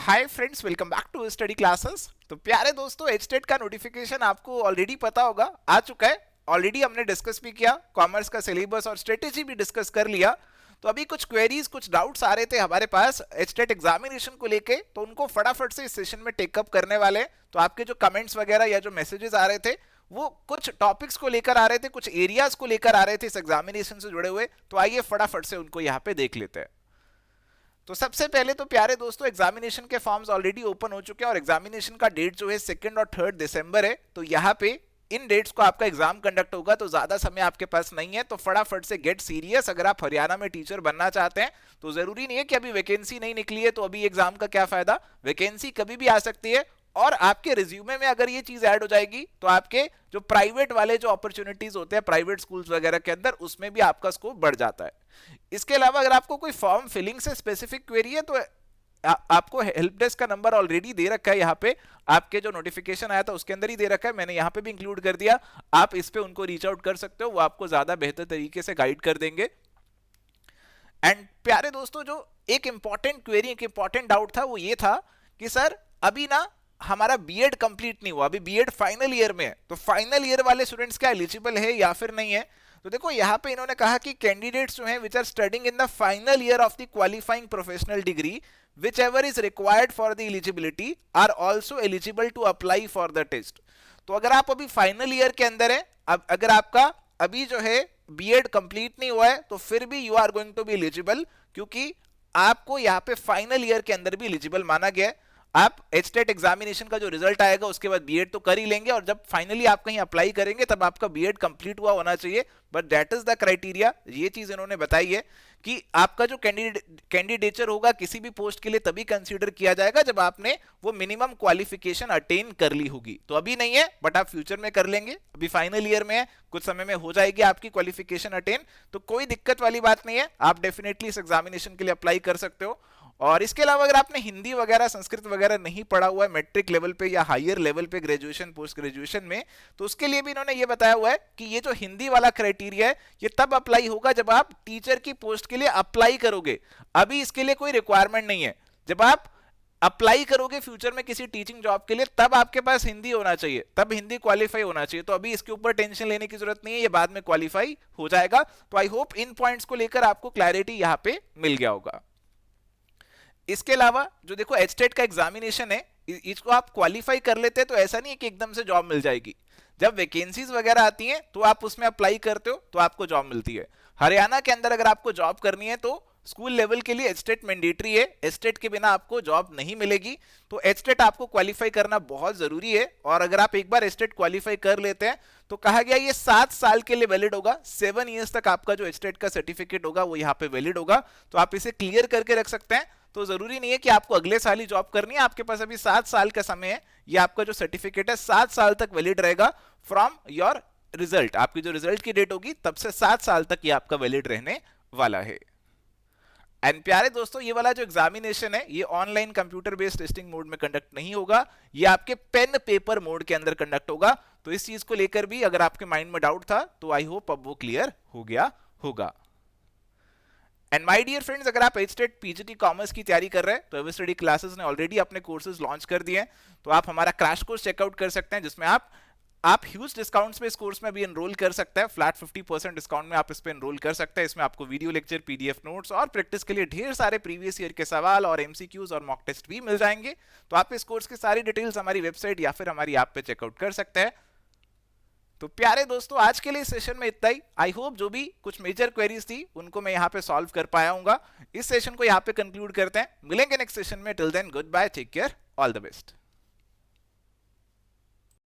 Hi friends, welcome back to study classes. तो प्यारे दोस्तों, एचटेट का नोटिफिकेशन आपको ऑलरेडी पता होगा, आ चुका है। ऑलरेडी हमने डिस्कस भी किया, कॉमर्स का सिलेबस और स्ट्रेटेजी भी डिस्कस कर लिया। तो अभी कुछ क्वेरीज, कुछ डाउट्स आ रहे थे हमारे पास एचटेट एग्जामिनेशन को लेके, तो उनको फटाफट से इस सेशन में टेकअप करने वाले हैं। तो आपके जो कमेंट्स वगैरह या जो मैसेजेस आ रहे थे वो कुछ टॉपिक्स को लेकर आ रहे थे, कुछ एरियाज को लेकर आ रहे थे इस एग्जामिनेशन से जुड़े हुए। तो आइए फटाफट से उनको यहाँ पे देख लेते हैं। तो सबसे पहले तो प्यारे दोस्तों, एग्जामिनेशन के फॉर्म्स ऑलरेडी ओपन हो चुके हैं और एग्जामिनेशन का डेट जो है 2 और 3 दिसंबर है। तो यहाँ पे इन डेट्स को आपका एग्जाम कंडक्ट होगा, तो ज्यादा समय आपके पास नहीं है। तो फटाफट से गेट सीरियस। अगर आप हरियाणा में टीचर बनना चाहते हैं तो जरूरी नहीं है कि अभी वैकेंसी नहीं निकली है तो अभी एग्जाम का क्या फायदा। वैकेंसी कभी भी आ सकती है और आपके रिज्यूमे में अगर ये चीज ऐड हो जाएगी तो आपके जो प्राइवेट वाले जो अपॉर्चुनिटीज होते हैं प्राइवेट स्कूल्स वगैरह के अंदर, उसमें भी आपका स्कोप बढ़ जाता है। इसके अलावा अगर आपको कोई फॉर्म फिलिंग से स्पेसिफिक क्वेरी है तो आपको हेल्प डेस्क का नंबर ऑलरेडी दे रखा है। यहाँ पे आपके जो नोटिफिकेशन आया था उसके अंदर ही दे रखा है, मैंने यहाँ पे भी इंक्लूड कर दिया। आप इस पे उनको रीच आउट कर सकते हो, वो आपको ज्यादा बेहतर तरीके से गाइड कर देंगे। एंड प्यारे दोस्तों, जो एक इंपॉर्टेंट क्वेरी, एक इंपॉर्टेंट डाउट था वो ये था कि सर अभी ना हमारा बीएड कंप्लीट नहीं हुआ, अभी बीएड फाइनल ईयर में है, तो फाइनल ईयर वाले स्टूडेंट्स क्या एलिजिबल है या फिर नहीं है। तो देखो यहाँ पे इन्होंने कहा कि कैंडिडेट्स जो हैं which are studying in the final year of the qualifying professional degree which ever is required for the eligibility are also eligible to apply for the test. तो अगर आप अभी फाइनल ईयर के अंदर है, अब अगर आपका अभी जो है बीएड कंप्लीट नहीं हुआ है तो फिर भी you are going to be eligible, क्योंकि आपको यहाँ पे फाइनल ईयर के अंदर भी एलिजिबल माना गया है। आप एचटेट एग्जामिनेशन का जो रिजल्ट आएगा उसके बाद बीएड तो कर ही लेंगे और जब फाइनली आप कहीं अप्लाई करेंगे तब आपका बीएड कंप्लीट हुआ होना चाहिए। But that is the criteria, ये चीज इन्होंने बताई है कि आपका जो कैंडिडेचर होगा किसी भी पोस्ट के लिए तभी कंसीडर किया जाएगा जब आपने वो मिनिमम क्वालिफिकेशन अटेन कर ली होगी। तो अभी नहीं है बट आप फ्यूचर में कर लेंगे, अभी फाइनल ईयर में है, कुछ समय में हो जाएगी आपकी क्वालिफिकेशन अटेन, तो कोई दिक्कत वाली बात नहीं है, आप डेफिनेटली इस एग्जामिनेशन के लिए अप्लाई कर सकते हो। और इसके अलावा अगर आपने हिंदी वगैरह, संस्कृत वगैरह नहीं पढ़ा हुआ है मैट्रिक लेवल पे या हायर लेवल पे, ग्रेजुएशन पोस्ट ग्रेजुएशन में, तो उसके लिए भी इन्होंने ये बताया हुआ है कि ये जो हिंदी वाला क्राइटेरिया है ये तब अप्लाई होगा जब आप टीचर की पोस्ट के लिए अप्लाई करोगे। अभी इसके लिए कोई रिक्वायरमेंट नहीं है। जब आप अप्लाई करोगे फ्यूचर में किसी टीचिंग जॉब के लिए तब आपके पास हिंदी होना चाहिए, तब हिंदी क्वालिफाई होना चाहिए। तो अभी इसके ऊपर टेंशन लेने की जरूरत नहीं है, ये बाद में क्वालिफाई हो जाएगा। तो आई होप इन पॉइंट्स को लेकर आपको क्लैरिटी यहाँ पे मिल गया होगा। इसके अलावा जो देखो एचटेट का एग्जामिनेशन है, इसको आप क्वालिफाई कर लेते हैं तो ऐसा नहीं है कि एकदम से जॉब मिल जाएगी। जब वैकेंसीज वगैरह आती हैं तो आप उसमें अप्लाई करते हो तो आपको जॉब मिलती है। हरियाणा के अंदर अगर आपको जॉब करनी है तो स्कूल लेवल के लिए एचटेट मैंडेटरी है, एचटेट के बिना आपको जॉब नहीं मिलेगी। तो एचटेट आपको क्वालिफाई करना बहुत जरूरी है और अगर आप एक बार एचटेट क्वालिफाई कर लेते हैं तो कहा गया ये 7 साल के लिए वैलिड होगा, 7 ईयर्स तक आपका जो एचटेट का सर्टिफिकेट होगा वो यहाँ पे वैलिड होगा। तो आप इसे क्लियर करके रख सकते हैं। तो जरूरी नहीं है कि आपको अगले साल ही जॉब करनी है, आपके पास अभी 7 साल का समय है। ये आपका जो सर्टिफिकेट है 7 साल तक वैलिड रहेगा फ्रॉम योर रिजल्ट, आपकी जो रिजल्ट की डेट होगी तब से 7 साल तक ये आपका वैलिड रहने वाला है। एंड प्यारे दोस्तों, ये वाला जो एग्जामिनेशन है ये online computer based testing mode में कंडक्ट नहीं होगा, ये आपके पेन पेपर मोड के अंदर कंडक्ट होगा। तो इस चीज को लेकर भी अगर आपके माइंड में डाउट था तो आई होप अब वो क्लियर हो गया होगा। एंड माय डियर फ्रेंड्स, अगर आप एचटेट पीजीटी कॉमर्स की तैयारी कर रहे हैं तो एवर स्टडी क्लासेस ने ऑलरेडी अपने कोर्सेज लॉन्च कर दिए हैं। तो आप हमारा क्रैश कोर्स चेकआउट कर सकते हैं जिसमें आप ह्यूज डिस्काउंट्स में इस कोर्स में भी एनरोल कर सकते हैं। फ्लैट 50% डिस्काउंट में आप इस पे एनरोल कर सकते हैं। इसमें आपको वीडियो लेक्चर, पीडीएफ नोट्स और प्रैक्टिस के लिए ढेर सारे प्रीवियस ईयर के सवाल और एमसीक्यूज और मॉक टेस्ट भी मिल जाएंगे। तो आप इस कोर्स की सारी डिटेल्स हमारी वेबसाइट या फिर हमारी ऐप पे चेकआउट कर सकते हैं। तो प्यारे दोस्तों, आज के लिए इस सेशन में इतना ही। आई होप जो भी कुछ मेजर क्वेरीज थी उनको मैं यहाँ पे सॉल्व कर पाया हूँ। इस सेशन को यहाँ पे कंक्लूड करते हैं, मिलेंगे नेक्स्ट सेशन में। Till then good bye, take care, all the best.